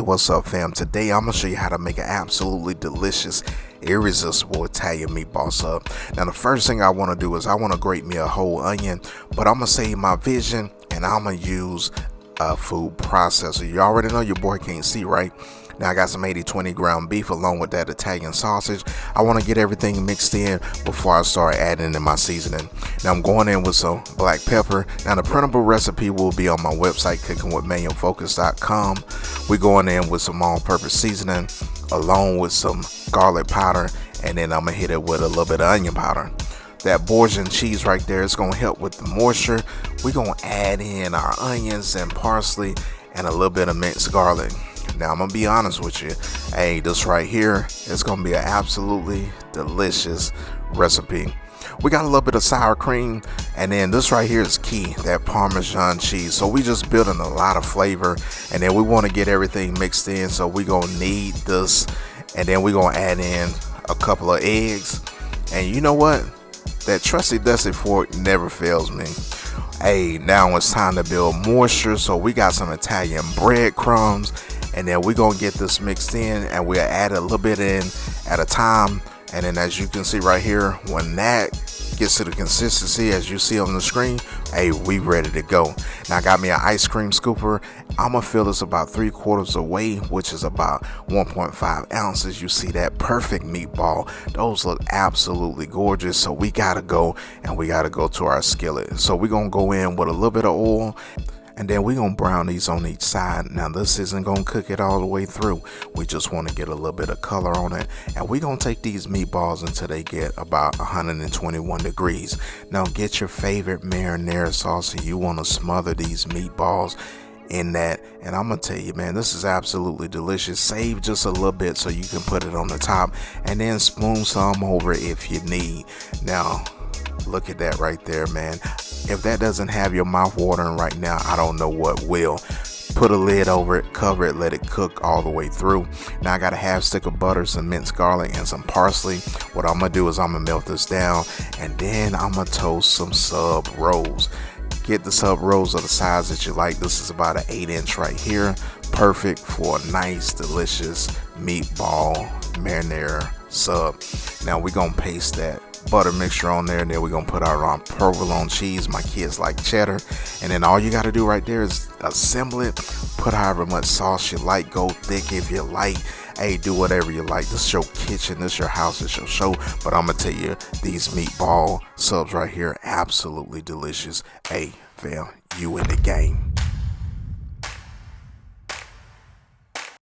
Hey, what's up, fam? Today I'm gonna show you how to make an absolutely delicious, irresistible Italian meatball sub. Now the first thing I want to do is I want to grate me a whole onion, but I'm gonna save my vision and I'm gonna use a food processor. You already know your boy can't see, right? Now I got some 80/20 ground beef along with that Italian sausage. I want to get everything mixed in before I start adding in my seasoning. Now I'm going in with some black pepper. Now the printable recipe will be on my website, cookingwithmanualfocus.com. We're going in with some all-purpose seasoning along with some garlic powder, and then I'm gonna hit it with a little bit of onion powder. That Borgia cheese right there is gonna help with the moisture. We're gonna add in our onions and parsley and a little bit of minced garlic. Now I'm gonna be honest with you, hey, this right here is gonna be an absolutely delicious recipe. We got a little bit of sour cream, and then this right here is key, that Parmesan cheese. So we just building a lot of flavor, and then we want to get everything mixed in, so we gonna need this, and then we gonna add in a couple of eggs. And you know what, that trusty dusty fork never fails me. Hey, now it's time to build moisture, so we got some Italian breadcrumbs, and then we're gonna get this mixed in, and we'll add a little bit in at a time. And then as you can see right here, when that gets to the consistency as you see on the screen, hey, we ready to go. Now I got me an ice cream scooper. I'm gonna fill this about 3/4 away, which is about 1.5 ounces. You see that perfect meatball, those look absolutely gorgeous. So we gotta go, and we gotta go to our skillet. So we're gonna go in with a little bit of oil, and then we're gonna brown these on each side. Now this isn't gonna cook it all the way through. We just want to get a little bit of color on it, and we're gonna take these meatballs until they get about 121 degrees. Now get your favorite marinara sauce, and you want to smother these meatballs in that. And I'm gonna tell you, man, this is absolutely delicious. Save just a little bit so you can put it on the top, and then spoon some over if you need. Now look at that right there, man. If that doesn't have your mouth watering right now, I don't know what will. Put a lid over it, cover it, let it cook all the way through. Now I got a half stick of butter, some minced garlic, and some parsley. What I'm gonna do is I'm gonna melt this down, and then I'm gonna toast some sub rolls. Get the sub rolls of the size that you like. This is about an 8-inch right here. Perfect for a nice, delicious meatball marinara sub. Now we're gonna paste that butter mixture on there, and then we're gonna put our provolone cheese. My kids like cheddar, and then all you got to do right there is assemble it. Put however much sauce you like, go thick if you like. Hey, do whatever you like. This is your kitchen, this is your house, this is your show. But I'm gonna tell you, these meatball subs right here, absolutely delicious. Hey fam, you in the game.